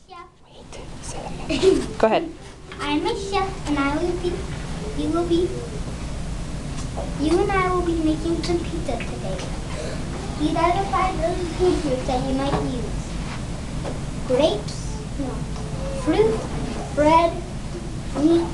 chef. Wait, say that again. Go ahead. I'm a chef, and you and I will be making some pizza today. These are the 5 early food groups that you might use: grapes, fruit, bread, meat,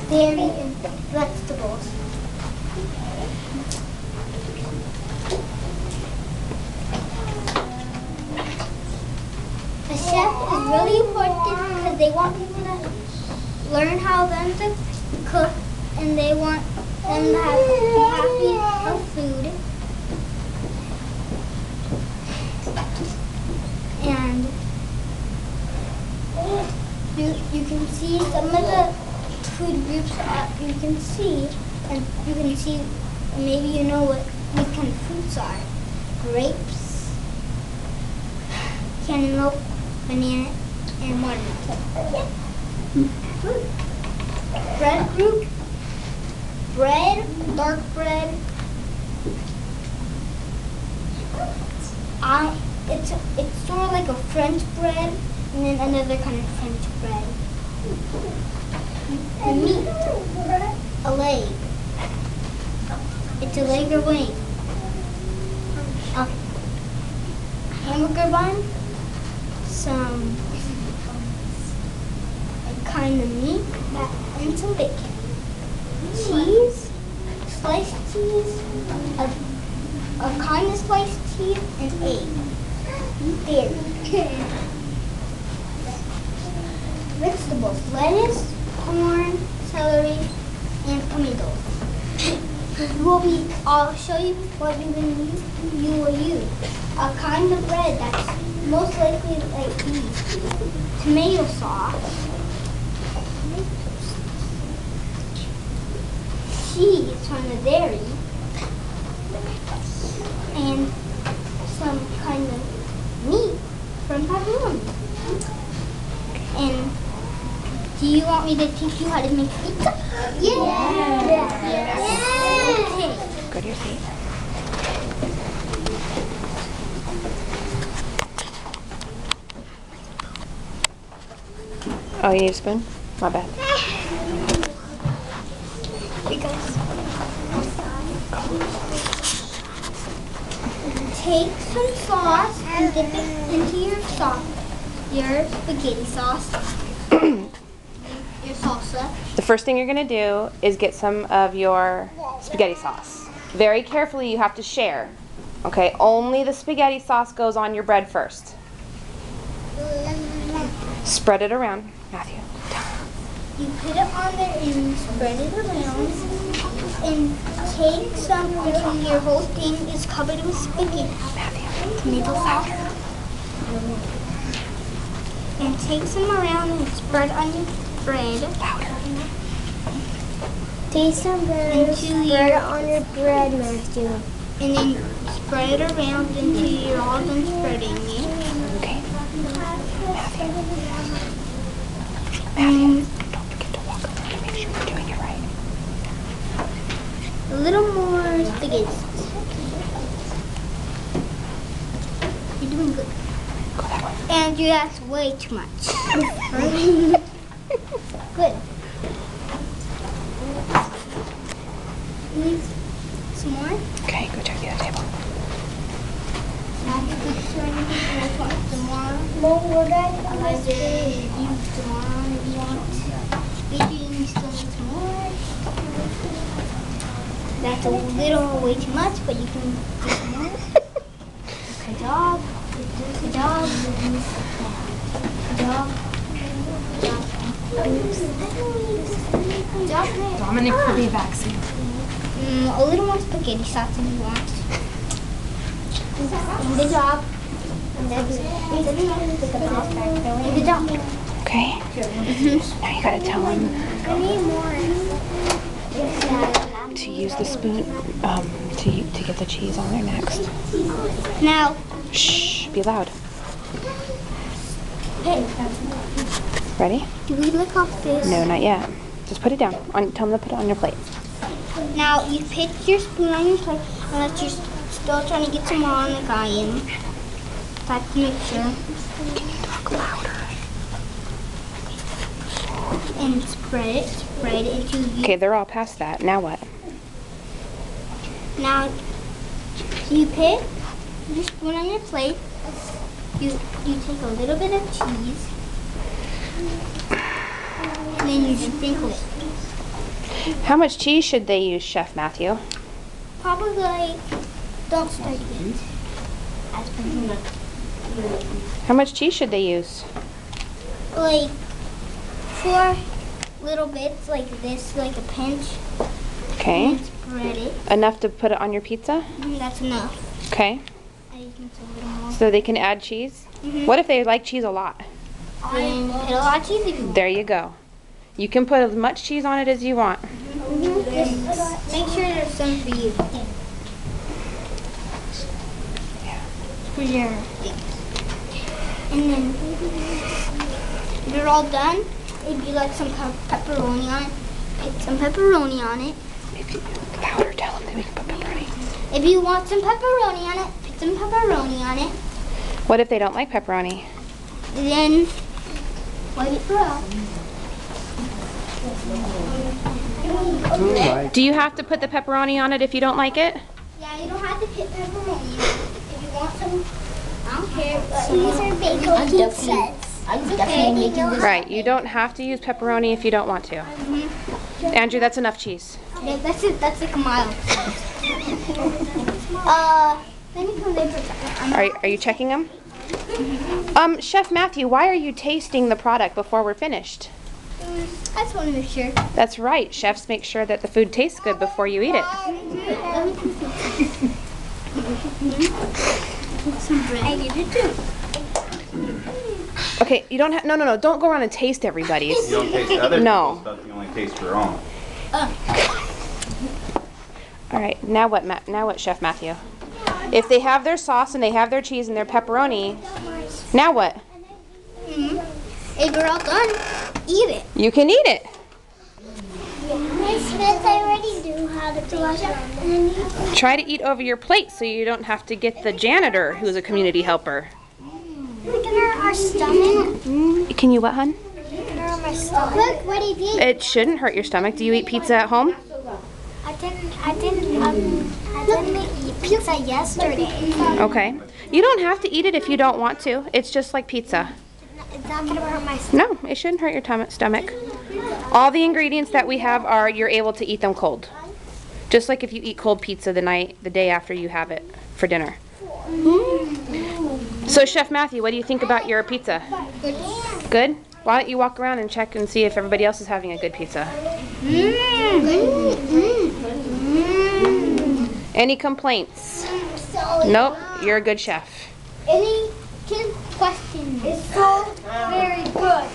dairy, and vegetables. A chef is really important because they want people to learn how them to cook, and they want them to be happy of food. And you can see some of the food groups you can see, and maybe you know what these kind of fruits are: grapes, cantaloupe, banana, and watermelon. Bread group: bread, dark bread. It's sort of like a French bread, and then another kind of French bread. And meat: a leg. It's a leg or wing. A hamburger bun, some kind of meat, and some bacon. Cheese, sliced cheese, a kind of sliced cheese, and egg. Dairy. Vegetables: lettuce, corn, celery, and tomatoes. I'll show you what you will use. A kind of bread that's most likely like these: tomato sauce, cheese from the dairy, and some kind of meat from pepperoni. And do you want me to teach you how to make pizza? Yeah. Okay. Go to your seat. Oh, you need a spoon? My bad. Because take some sauce and dip it into your spaghetti sauce, your salsa. The first thing you're going to do is get some of your spaghetti sauce. Very carefully, you have to share. Okay, only the spaghetti sauce goes on your bread first. Spread it around. Matthew. You put it on there and spread it around, and take some until your whole thing is covered with spaghetti. Tomato sauce. And take some around and spread on your bread. Take some bread, spread it on your bread, Matthew. And then spread it around until you're all done spreading it. Okay. Matthew, don't forget to walk around and make sure you're doing it right. A little more spaghetti. You're doing good. Go that way. And that's way too much. Good. Need some more? Okay, go check the other table. More bread? Use tomorrow if you want. Maybe you still need some more. That's a little way too much, but you can do some more. Good job. Good job. Good job. Good job. Dominic for the vaccine. A little more spaghetti sauce if you want. Good job. Good job. Okay. Now you gotta tell him I need more. to use the spoon to get the cheese on there next. Now, Shh, be loud. hey, Ready? do we lick off this? No, not yet. Just put it down. Tell him to put it on your plate. Now, you put your spoon on your plate unless you're still trying to get some more on the guy in. So I have to make sure. Can you talk louder? and spread it into you. Okay, they're all past that. Now what? Now you put your spoon on your plate. You take a little bit of cheese, and then you sprinkle it. How much cheese should they use, Chef Matthew? Probably don't start yet. How much cheese should they use? Like 4 little bits, like this, like a pinch. Okay. And spread it. Enough to put it on your pizza? That's enough. Okay. I use a little more. So they can add cheese? What if they like cheese a lot? Then put a lot of cheese if you want. There you go. You can put as much cheese on it as you want. Just make sure there's some for you. For your things. And then when they're all done, if you like some pepperoni on it, put some pepperoni on it. If you louder, tell them that we can put pepperoni. If you want some pepperoni on it, put some pepperoni on it. What if they don't like pepperoni? Then let it grow. Do you have to put the pepperoni on it if you don't like it? Yeah, you don't have to put pepperoni on it. If you want some, I don't care. These are bacon pizzas. I'm definitely making this. Right, you don't have to use pepperoni if you don't want to. Andrew, that's enough cheese. Yeah, that's it. That's like a mile. Let me come in. Are you checking them? Chef Matthew, why are you tasting the product before we're finished? I just want to make sure. That's right. Chefs make sure that the food tastes good before you eat it. Some bread. I need it too. Okay, you don't have, no, don't go around and taste everybody's. You don't taste other No. people's stuff, you only taste your own. All right, now what, now what, Chef Matthew? If they have their sauce and they have their cheese and their pepperoni, now what? If we're all done, eat it. You can eat it. Miss Smith, I already knew how to do it. Try to eat over your plate so you don't have to get the janitor who's a community helper. Look at our stomach. Can you what, hun? Look at my stomach. Look what he did. It shouldn't hurt your stomach. Do you eat pizza at home? I didn't eat pizza yesterday. Okay. You don't have to eat it if you don't want to. It's just like pizza. It's not gonna hurt my stomach. No, it shouldn't hurt your stomach. All the ingredients that we have are you're able to eat them cold. Just like if you eat cold pizza the day after you have it for dinner. So Chef Matthew, what do you think about your pizza? Good? Why don't you walk around and check and see if everybody else is having a good pizza? Any complaints? Nope, you're a good chef. Any questions? It's so very good.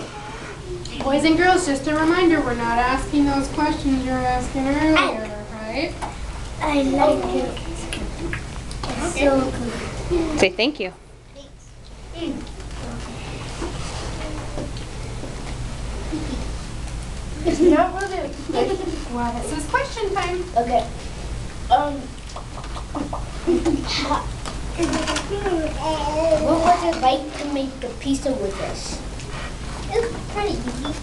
Boys and girls, just a reminder, we're not asking those questions you were asking earlier, right? I like it. It's so good. Say thank you. It's not really. Well, this is question time. Okay. What was it like to make a pizza with us? It's pretty easy.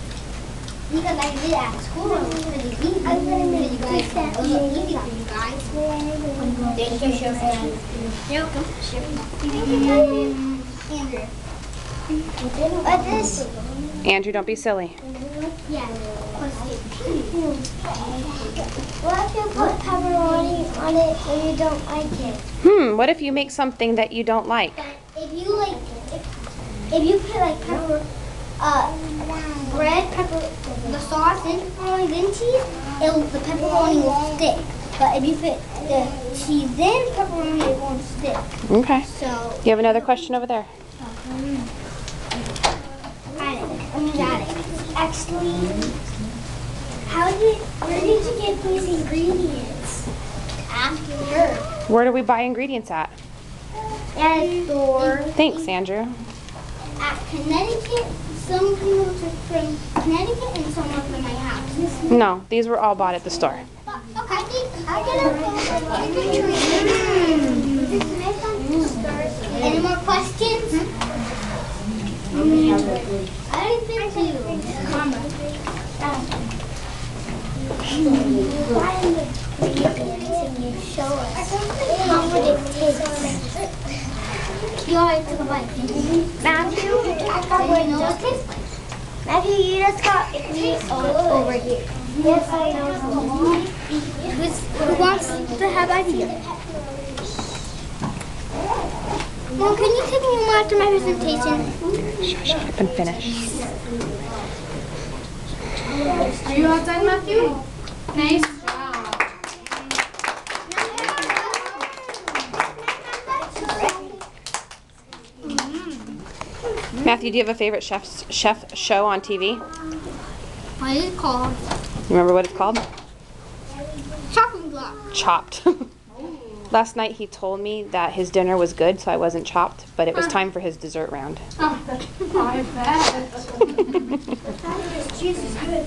Because I did it at school, it was pretty easy. I'm going to make it easy for you guys. Thank you, Chef. You're welcome. Andrew. What is this? Andrew, don't be silly. Yeah. What if you put pepperoni on it and you don't like it? What if you make something that you don't like? If you like, if you put like pepper, bread, the sauce, and pepperoni, then cheese, the pepperoni will stick. But if you put the cheese in pepperoni, it won't stick. Okay. So, You have another question over there? got it. Actually, where did you get these ingredients? Ask her. Where do we buy ingredients at? At a store. Thanks, Andrew. At Connecticut, some people took from Connecticut and some are from my house. No, these were all bought at the store. Okay. Any more questions? I don't think so. Find the ingredients and you show us how would it taste. You already took a bite. Matthew, what does it taste like? Matthew, you just got me over here. Yes, I know. Who wants to have idea? Mom, can you take me home after my presentation? Shut up and finish. Are you all done, Matthew? Nice job. Matthew, do you have a favorite chef show on TV? What is it called? You remember what it's called? Chopping block. Chopped. Last night he told me that his dinner was good, so I wasn't chopped, but it was time for his dessert round. Oh, I bet. Cheese is good.